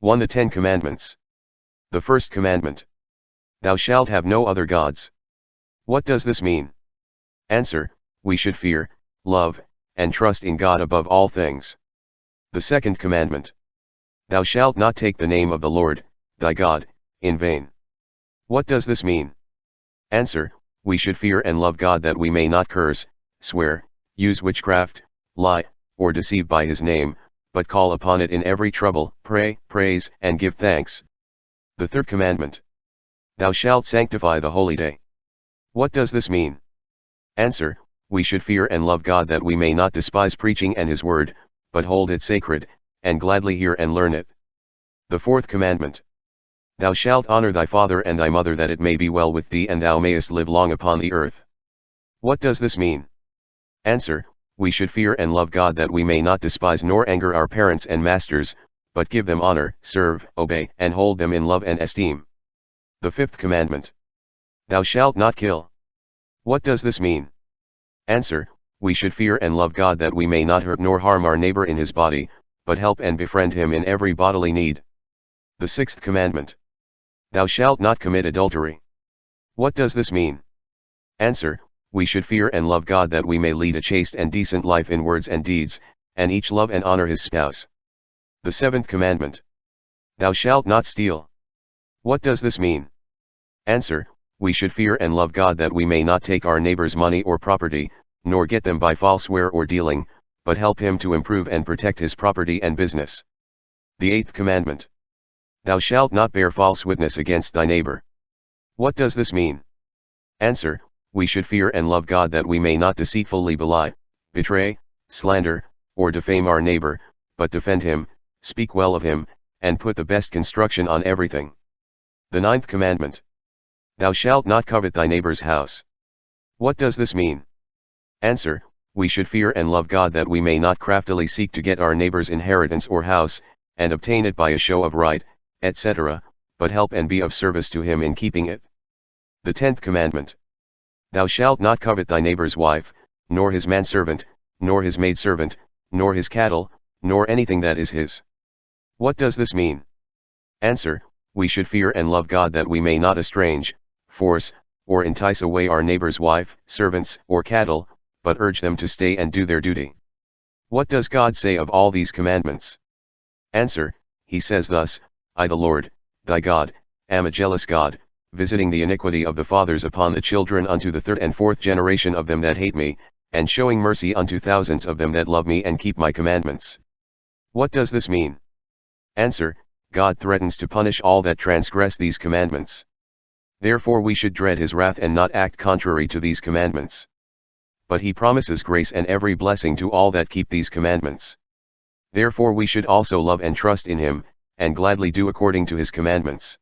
1. The Ten Commandments. The first commandment. Thou shalt have no other gods. What does this mean? Answer: we should fear, love, and trust in God above all things. The second commandment. Thou shalt not take the name of the Lord, thy God, in vain. What does this mean? Answer: we should fear and love God that we may not curse, swear, use witchcraft, lie, or deceive by his name, but call upon it in every trouble, pray, praise, and give thanks. The third commandment. Thou shalt sanctify the holy day. What does this mean? Answer: we should fear and love God that we may not despise preaching and his word, but hold it sacred, and gladly hear and learn it. The fourth commandment. Thou shalt honor thy father and thy mother that it may be well with thee and thou mayest live long upon the earth. What does this mean? Answer: we should fear and love God that we may not despise nor anger our parents and masters, but give them honor, serve, obey, and hold them in love and esteem. The fifth commandment. Thou shalt not kill. What does this mean? Answer: we should fear and love God that we may not hurt nor harm our neighbor in his body, but help and befriend him in every bodily need. The sixth commandment. Thou shalt not commit adultery. What does this mean? Answer: we should fear and love God that we may lead a chaste and decent life in words and deeds, and each love and honor his spouse. The seventh commandment. Thou shalt not steal. What does this mean? Answer: we should fear and love God that we may not take our neighbor's money or property, nor get them by false swear or dealing, but help him to improve and protect his property and business. The eighth commandment. Thou shalt not bear false witness against thy neighbor. What does this mean? Answer: we should fear and love God that we may not deceitfully belie, betray, slander, or defame our neighbor, but defend him, speak well of him, and put the best construction on everything. The ninth commandment. Thou shalt not covet thy neighbor's house. What does this mean? Answer: we should fear and love God that we may not craftily seek to get our neighbor's inheritance or house, and obtain it by a show of right, etc., but help and be of service to him in keeping it. The 10th commandment. Thou shalt not covet thy neighbor's wife, nor his manservant, nor his maidservant, nor his cattle, nor anything that is his. What does this mean? Answer: we should fear and love God that we may not estrange, force, or entice away our neighbor's wife, servants, or cattle, but urge them to stay and do their duty. What does God say of all these commandments? Answer: he says thus, I the Lord, thy God, am a jealous God, visiting the iniquity of the fathers upon the children unto the third and fourth generation of them that hate me, and showing mercy unto thousands of them that love me and keep my commandments. What does this mean? Answer: God threatens to punish all that transgress these commandments. Therefore we should dread his wrath and not act contrary to these commandments. But he promises grace and every blessing to all that keep these commandments. Therefore we should also love and trust in him, and gladly do according to his commandments.